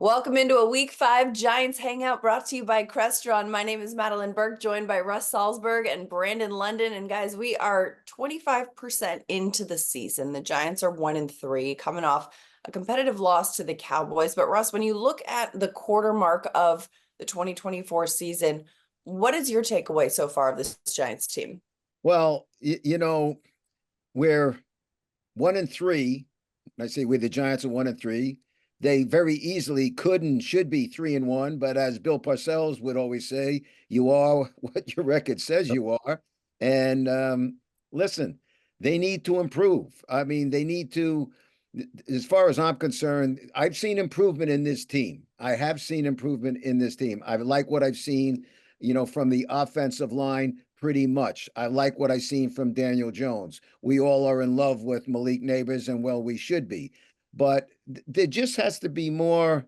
Welcome into a Week 5 Giants Hangout brought to you by Crestron. My name is Madeline Burke, joined by Russ Salzberg and Brandon London. And guys, we are 25% into the season. The Giants are 1-3, coming off a competitive loss to the Cowboys. But Russ, when you look at the quarter mark of the 2024 season, what is your takeaway so far of this Giants team? Well, we're 1-3. I say we're the Giants are 1-3. They very easily could and should be 3-1, but as Bill Parcells would always say, you are what your record says you are. And listen, they need to improve. I mean, they need to, as far as I'm concerned, I've seen improvement in this team. I have seen improvement in this team. I like what I've seen, from the offensive line pretty much. I like what I've seen from Daniel Jones. We all are in love with Malik Neighbors, and well, we should be. But there just has to be more,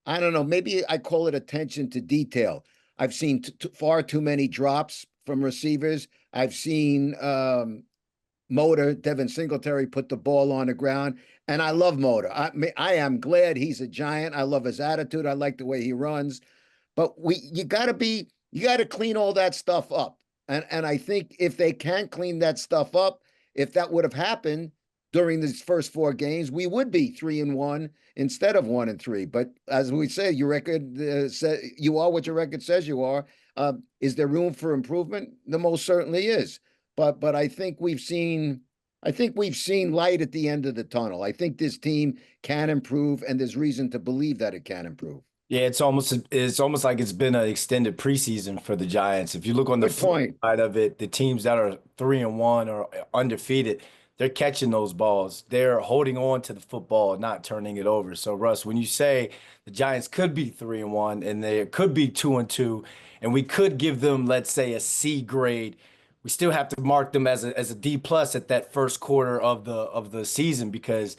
I don't know, maybe I call it attention to detail. I've seen far too many drops from receivers. I've seen Devin Singletary, put the ball on the ground. And I love Motor. I am glad he's a Giant. I love his attitude. I like the way he runs. But you got to clean all that stuff up. And I think if they can clean that stuff up, if that would have happened during these first four games, we would be 3-1 instead of 1-3. But as we say, your record you are what your record says you are. Is there room for improvement? There most certainly is. But I think we've seen light at the end of the tunnel. I think this team can improve, and there's reason to believe that it can improve. Yeah, it's almost like it's been an extended preseason for the Giants. If you look on the flip side of it, the teams that are 3-1 or undefeated, they're catching those balls. They're holding on to the football, not turning it over. So, Russ, when you say the Giants could be 3-1 and they could be 2-2, and we could give them, let's say, a C grade, we still have to mark them as a D plus at that first quarter of the season, because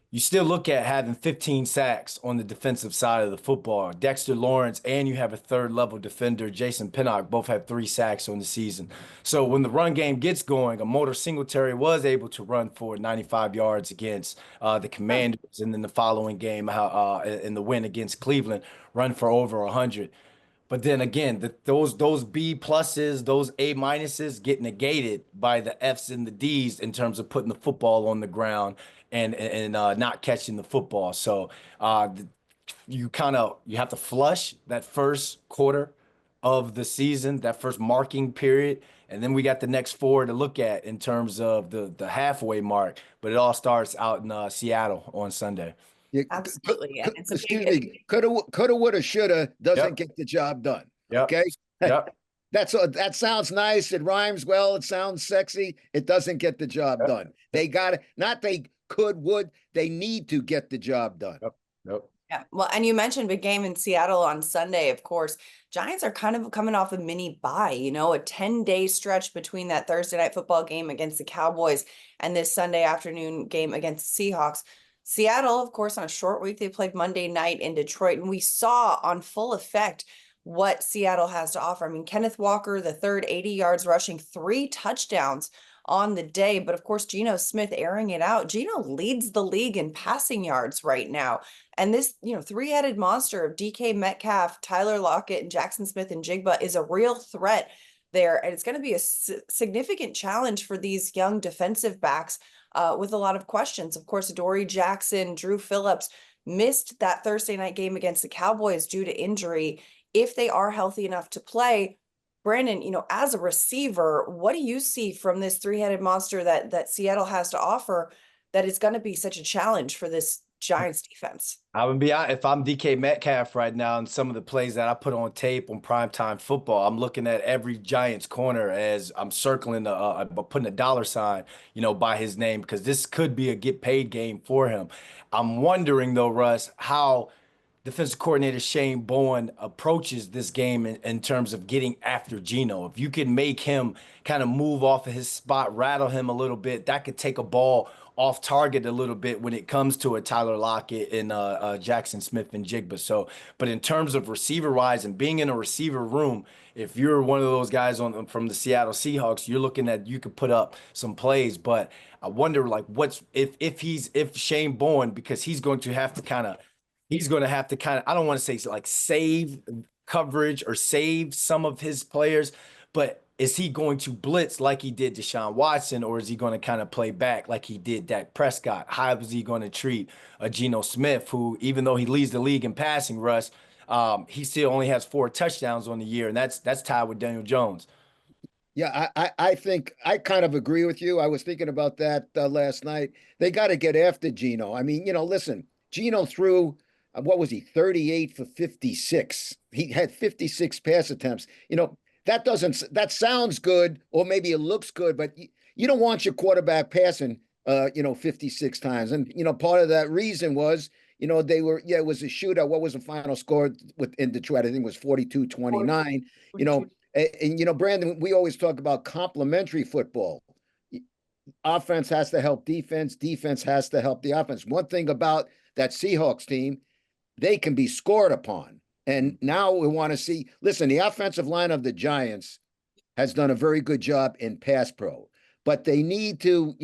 you still look at having 15 sacks on the defensive side of the football. Dexter Lawrence, and you have a third level defender, Jason Pinnock, both have 3 sacks on the season. So when the run game gets going, a Motor Singletary was able to run for 95 yards against the Commanders, and then the following game in the win against Cleveland, run for over 100. But then again, those B pluses, those A minuses get negated by the Fs and the Ds in terms of putting the football on the ground and not catching the football. So you have to flush that first quarter of the season, that first marking period, and then we got the next 4 to look at in terms of the halfway mark. But it all starts out in Seattle on Sunday. Yeah, Absolutely. And it's excuse me. Coulda, woulda, shoulda doesn't get the job done. Yep. Okay. Yep. That sounds nice. It rhymes well. It sounds sexy. It doesn't get the job done. They got it. Not they could, would. They need to get the job done. Yep. Yeah. Well, and you mentioned big game in Seattle on Sunday, of course. Giants are kind of coming off a mini bye, a 10-day stretch between that Thursday night football game against the Cowboys and this Sunday afternoon game against the Seahawks. Seattle, of course, on a short week, they played Monday night in Detroit, and we saw on full effect what Seattle has to offer. I mean, Kenneth Walker, the third, 80 yards rushing, 3 touchdowns on the day. But of course, Geno Smith airing it out. Geno leads the league in passing yards right now. And this, 3-headed monster of DK Metcalf, Tyler Lockett, and Jackson Smith and Jigba is a real threat there. And it's going to be a significant challenge for these young defensive backs with a lot of questions. Of course, Adoree Jackson, Drew Phillips missed that Thursday night game against the Cowboys due to injury. If they are healthy enough to play, Brandon, as a receiver, what do you see from this 3-headed monster that Seattle has to offer that is going to be such a challenge for this Giants defense? I would be honest, if I'm DK Metcalf right now and some of the plays that I put on tape on primetime football, I'm looking at every Giants corner as I'm circling, putting a dollar sign, by his name, because this could be a get paid game for him. I'm wondering though, Russ, how defensive coordinator Shane Bowen approaches this game in terms of getting after Geno. If you can make him kind of move off of his spot, rattle him a little bit, that could take a ball off target a little bit when it comes to a Tyler Lockett and Jackson Smith and Jigba. So, but in terms of receiver wise and being in a receiver room, if you're one of those guys from the Seattle Seahawks, you're looking at, you could put up some plays. But I wonder, like, if Shane Bowen, because he's going to have to kind of he's going to have to kind of, I don't want to say like save coverage or save some of his players, but is he going to blitz like he did Deshaun Watson, or is he going to kind of play back like he did Dak Prescott? How is he going to treat a Geno Smith, who, even though he leads the league in passing, Russ, he still only has 4 touchdowns on the year, and that's tied with Daniel Jones. Yeah, I think I kind of agree with you. I was thinking about that last night. They got to get after Geno. I mean, listen, Geno threw, what was he, 38 for 56. He had 56 pass attempts. That sounds good, or maybe it looks good, but you don't want your quarterback passing, 56 times. And, part of that reason was, it was a shootout. What was the final score in Detroit? I think it was 42-29. Brandon, we always talk about complementary football. Offense has to help defense. Defense has to help the offense. One thing about that Seahawks team, they can be scored upon. And now we want to see, listen, the offensive line of the Giants has done a very good job in pass pro, but they need to,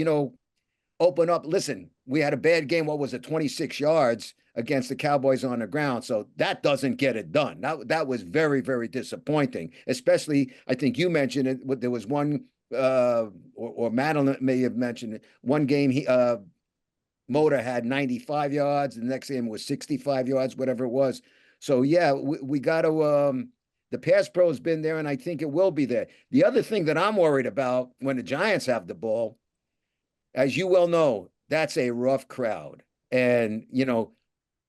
open up. Listen, we had a bad game. What was it? 26 yards against the Cowboys on the ground. So that doesn't get it done. That was very, very disappointing, especially, I think you mentioned it. There was one, or Madeline may have mentioned it. One game, Motor had 95 yards. The next game was 65 yards, whatever it was. So, yeah, we got to, the pass pro has been there, and I think it will be there. The other thing that I'm worried about when the Giants have the ball, as you well know, that's a rough crowd. And,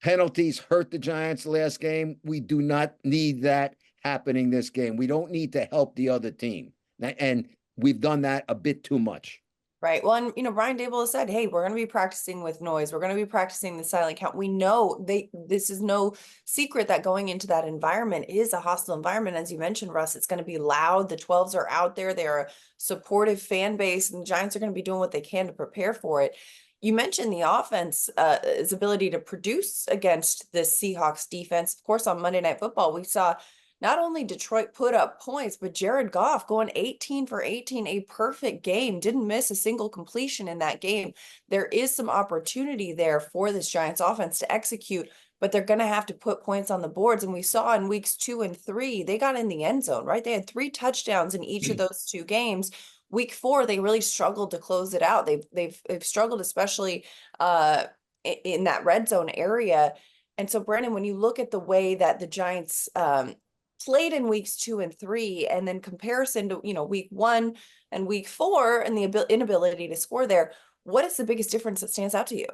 penalties hurt the Giants last game. We do not need that happening this game. We don't need to help the other team. And we've done that a bit too much. Right. Well, and Brian Dable has said, hey, we're going to be practicing with noise. We're going to be practicing the silent count. We know this is no secret that going into that environment is a hostile environment. As you mentioned, Russ, it's going to be loud. The 12s are out there. They're a supportive fan base, and the Giants are going to be doing what they can to prepare for it. You mentioned the offense, its ability to produce against the Seahawks defense. Of course, on Monday Night Football, we saw not only Detroit put up points, but Jared Goff going 18 for 18, a perfect game, didn't miss a single completion in that game. There is some opportunity there for this Giants offense to execute, but they're going to have to put points on the boards. And we saw in weeks 2 and 3, they got in the end zone, right? They had 3 touchdowns in each of those 2 games. Week 4, they really struggled to close it out. They've struggled, especially in that red zone area. And so, Brandon, when you look at the way that the Giants played in weeks 2 and 3, and then comparison to, week 1 and week 4 and the inability to score there, what is the biggest difference that stands out to you?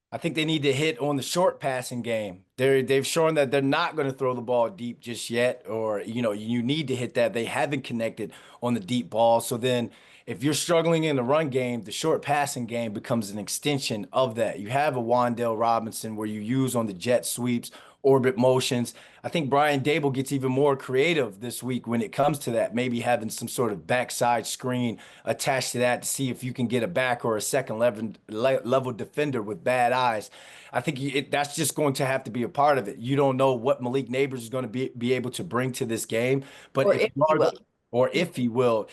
I think they need to hit on the short passing game. They've shown that they're not going to throw the ball deep just yet, or you need to hit that. They haven't connected on the deep ball. So then if you're struggling in the run game, the short passing game becomes an extension of that. You have a Wan'Dale Robinson where you use on the jet sweeps, orbit motions. I think Brian Dable gets even more creative this week when it comes to that, maybe having some sort of backside screen attached to that to see if you can get a back or a second level defender with bad eyes. I think that's just going to have to be a part of it. You don't know what Malik Neighbors is going to be able to bring to this game, but Or if he will. or if he will,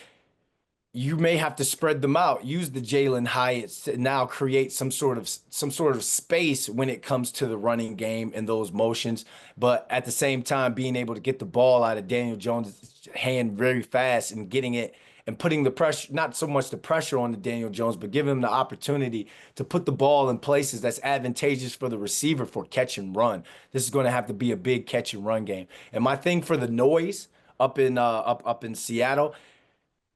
you may have to spread them out. Use the Jalen Hyatts to now create some sort of space when it comes to the running game and those motions. But at the same time, being able to get the ball out of Daniel Jones' hand very fast and getting it and putting the pressure, not so much the pressure on the Daniel Jones, but giving him the opportunity to put the ball in places that's advantageous for the receiver for catch and run. This is going to have to be a big catch and run game. And my thing for the noise up in Seattle,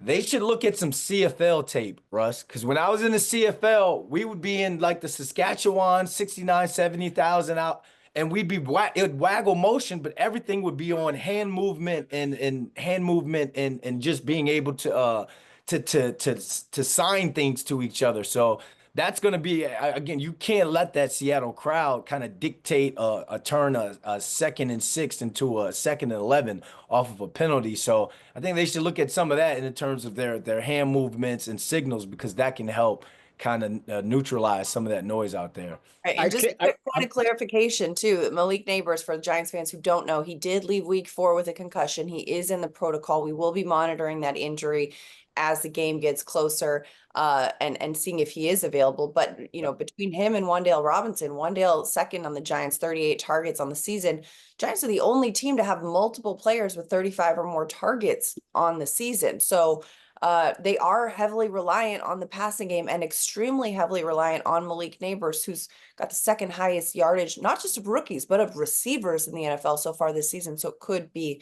they should look at some CFL tape, Russ, because when I was in the CFL, we would be in like the Saskatchewan, 69, 70,000 out, and we'd be it would waggle motion, but everything would be on hand movement and just being able to sign things to each other. So that's going to be, again, you can't let that Seattle crowd kind of dictate a turn, a 2nd and 6 into a 2nd and 11 off of a penalty. So I think they should look at some of that in terms of their hand movements and signals, because that can help kind of neutralize some of that noise out there. Right, I and just a can't. quick point of clarification too, Malik Neighbors, for the Giants fans who don't know, he did leave week 4 with a concussion. He is in the protocol. We will be monitoring that injury as the game gets closer, and seeing if he is available. But you know, between him and Wan'Dale Robinson, Wan'Dale second on the Giants, 38 targets on the season. Giants are the only team to have multiple players with 35 or more targets on the season. So they are heavily reliant on the passing game and extremely heavily reliant on Malik Neighbors, who's got the second highest yardage, not just of rookies, but of receivers in the NFL so far this season. So it could be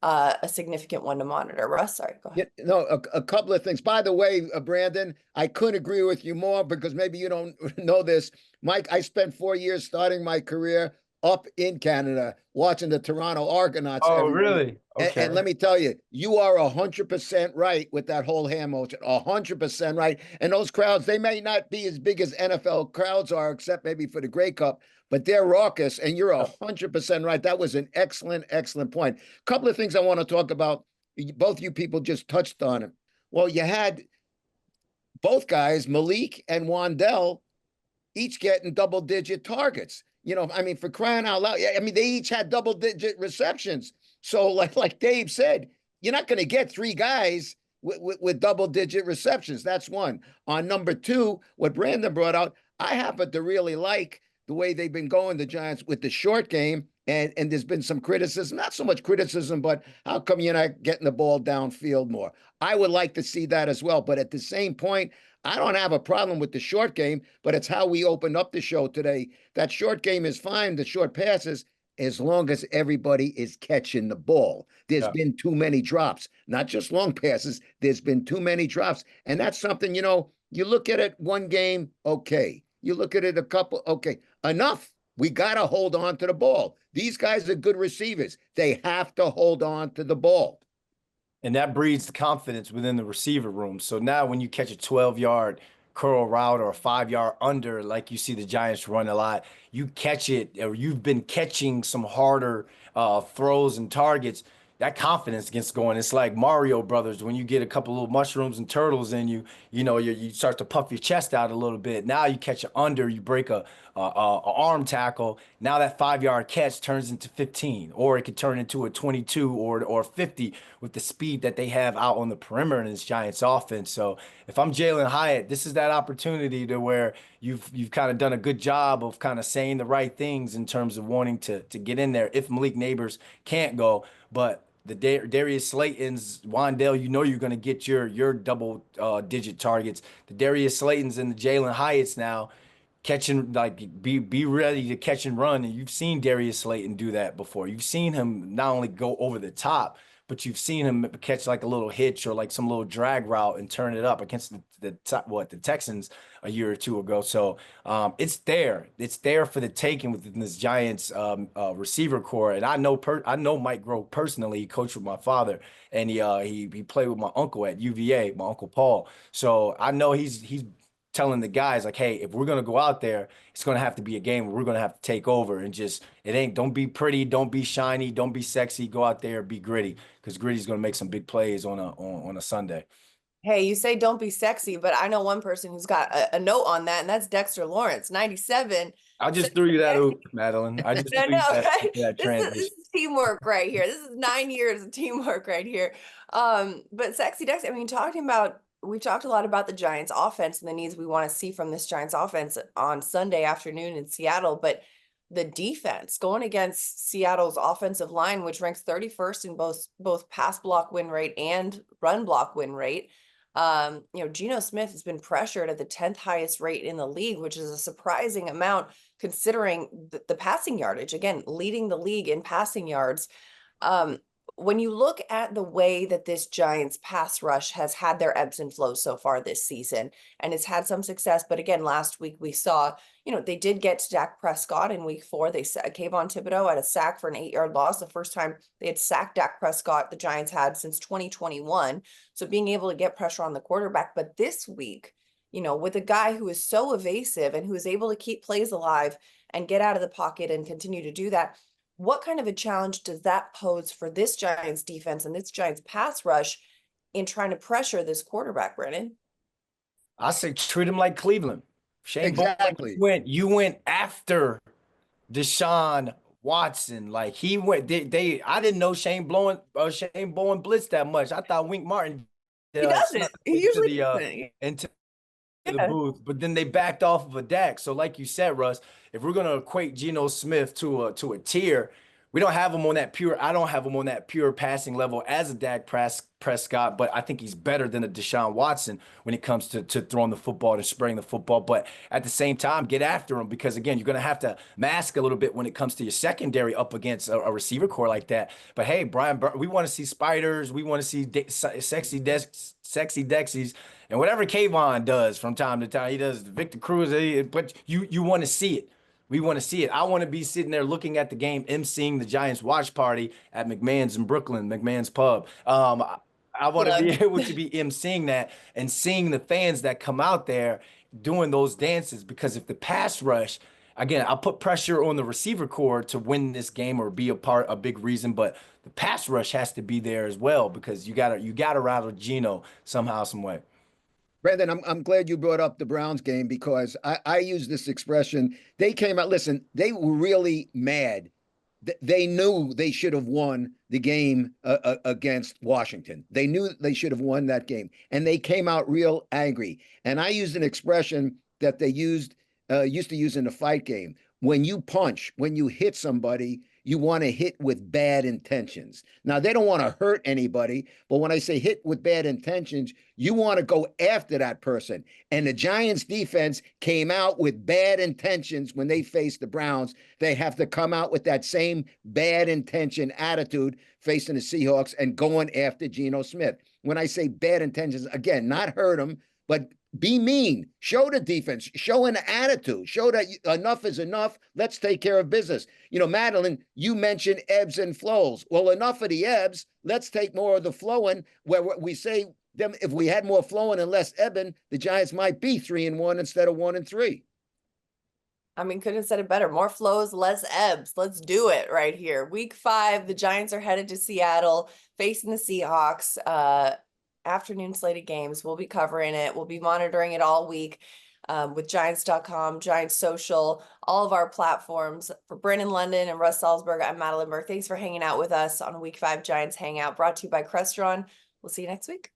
a significant one to monitor. Russ, sorry, go ahead. Yeah, no, a couple of things. By the way, Brandon, I couldn't agree with you more because maybe you don't know this. Mike, I spent 4 years starting my career up in Canada watching the Toronto Argonauts Oh, every week. really? Okay. And let me tell you, you are 100% right with that whole hand motion. 100% right. And those crowds, they may not be as big as NFL crowds are, except maybe for the Grey Cup, but they're raucous. And you're 100% right. That was an excellent, excellent point. A couple of things I want to talk about. Both you people just touched on it. Well, you had both guys, Malik and Wan'Dale, each getting double-digit targets. You know, I mean, for crying out loud, I mean, they each had double-digit receptions. So, like Dave said, you're not going to get 3 guys with double-digit receptions. That's one. On number 2, what Brandon brought out, I happen to really like the way they've been going, the Giants, with the short game. And there's been some criticism, not so much criticism, but how come you're not getting the ball downfield more? I would like to see that as well. But at the same point, I don't have a problem with the short game, but it's how we opened up the show today. That short game is fine, the short passes, as long as everybody is catching the ball. There's been too many drops, not just long passes. There's been too many drops. And that's something, you know, you look at it one game, okay. You look at it a couple, okay. Enough. We got to hold on to the ball. These guys are good receivers. They have to hold on to the ball. And that breeds the confidence within the receiver room. So now when you catch a 12-yard curl route or a 5-yard under, like you see the Giants run a lot, you catch it, or you've been catching some harder throws and targets, that confidence gets going. It's like Mario Brothers when you get a couple little mushrooms and turtles in you, you know, you start to puff your chest out a little bit. Now you catch an under, you break a arm tackle. Now that 5-yard catch turns into 15, or it could turn into a 22 or 50 with the speed that they have out on the perimeter in this Giants offense. So if I'm Jalen Hyatt, this is that opportunity to where you've kind of done a good job of kind of saying the right things in terms of wanting to get in there if Malik Neighbors can't go. But the Darius Slayton's, Wan'Dale, you know you're going to get your double digit targets. The Darius Slayton's and the Jalen Hyatts now catching, like, be ready to catch and run. And you've seen Darius Slayton do that before. You've seen him not only go over the top, but you've seen him catch like a little hitch or like some little drag route and turn it up against the Texans a year or two ago. So it's there. It's there for the taking within this Giants receiver core. And I know Mike Grove personally. He coached with my father, and he played with my uncle at UVA, my Uncle Paul. So I know he's telling the guys, like, hey, if we're going to go out there, it's going to have to be a game where we're going to have to take over, and just, don't be pretty, don't be shiny, don't be sexy. Go out there, be gritty, because gritty's going to make some big plays on a Sunday. Hey, you say don't be sexy, but I know one person who's got a note on that, and that's Dexter Lawrence, 97. I just threw you that oop, Madeline. I just I threw you know, right? that transition. This is teamwork right here. This is 9 years of teamwork right here. But sexy Dexter, I mean, we've talked a lot about the Giants offense and the needs we want to see from this Giants offense on Sunday afternoon in Seattle, but the defense going against Seattle's offensive line, which ranks 31st in both pass block win rate and run block win rate. Geno Smith has been pressured at the 10th highest rate in the league, which is a surprising amount considering the passing yardage, again, leading the league in passing yards. When you look at the way that this Giants pass rush has had their ebbs and flows so far this season, and it's had some success, but again, last week we saw, they did get to Dak Prescott in week 4. Kayvon Thibodeau had a sack for an 8-yard loss, the first time they had sacked Dak Prescott the Giants had since 2021. So being able to get pressure on the quarterback, but this week, with a guy who is so evasive and who is able to keep plays alive and get out of the pocket and continue to do that, what kind of a challenge does that pose for this Giants defense and this Giants pass rush in trying to pressure this quarterback, Brennan? I say treat him like Cleveland. Shane Bowen, Exactly. you went after Deshaun Watson. Like he went, I didn't know Shane Bowen blitzed that much. I thought Wink Martin He snuck doesn't. He into usually the doesn't. into the Yeah. booth, but then they backed off of a Dak. So, like you said, Russ, if we're gonna equate Geno Smith to a tier, we don't have him on that pure. I don't have him on that pure passing level as a Prescott, but I think he's better than a Deshaun Watson when it comes to throwing the football and spraying the football. But at the same time, get after him because again, you're gonna have to mask a little bit when it comes to your secondary up against a receiver core like that. But hey, we want to see spiders. We want to see sexy Dexies. And whatever Kayvon does from time to time, he does Victor Cruz, but you want to see it. We want to see it. I want to be sitting there looking at the game, emceeing the Giants watch party at McMahon's in Brooklyn, McMahon's Pub. I want to be Plug. able to be emceeing that and seeing the fans that come out there doing those dances because if the pass rush, again, I'll put pressure on the receiver core to win this game or be a big reason, but the pass rush has to be there as well because you gotta rattle Geno somehow, some way. Brandon, I'm glad you brought up the Browns game because I use this expression. They came out, listen, they were really mad. They knew they should have won the game against Washington. They knew they should have won that game, and they came out real angry. And I used an expression that they used to use in the fight game. When you punch, when you hit somebody, you want to hit with bad intentions. Now, they don't want to hurt anybody, but when I say hit with bad intentions, you want to go after that person. And the Giants defense came out with bad intentions when they faced the Browns. They have to come out with that same bad intention attitude facing the Seahawks and going after Geno Smith. When I say bad intentions, again, not hurt him, but be mean. Show the defense. Show an attitude. Show that enough is enough. Let's take care of business. You know, Madeline, you mentioned ebbs and flows. Well, enough of the ebbs. Let's take more of the flowing. Where we say them, if we had more flowing and less ebbing, the Giants might be 3-1 instead of 1-3. I mean, couldn't have said it better. More flows, less ebbs. Let's do it right here. Week 5, the Giants are headed to Seattle, facing the Seahawks. Afternoon slated games. We'll be covering it. We'll be monitoring it all week with Giants.com, Giants Social, all of our platforms. For Brandon London and Russ Salzberg, I'm Madeline Burke. Thanks for hanging out with us on Week 5 Giants Hangout, brought to you by Crestron. We'll see you next week.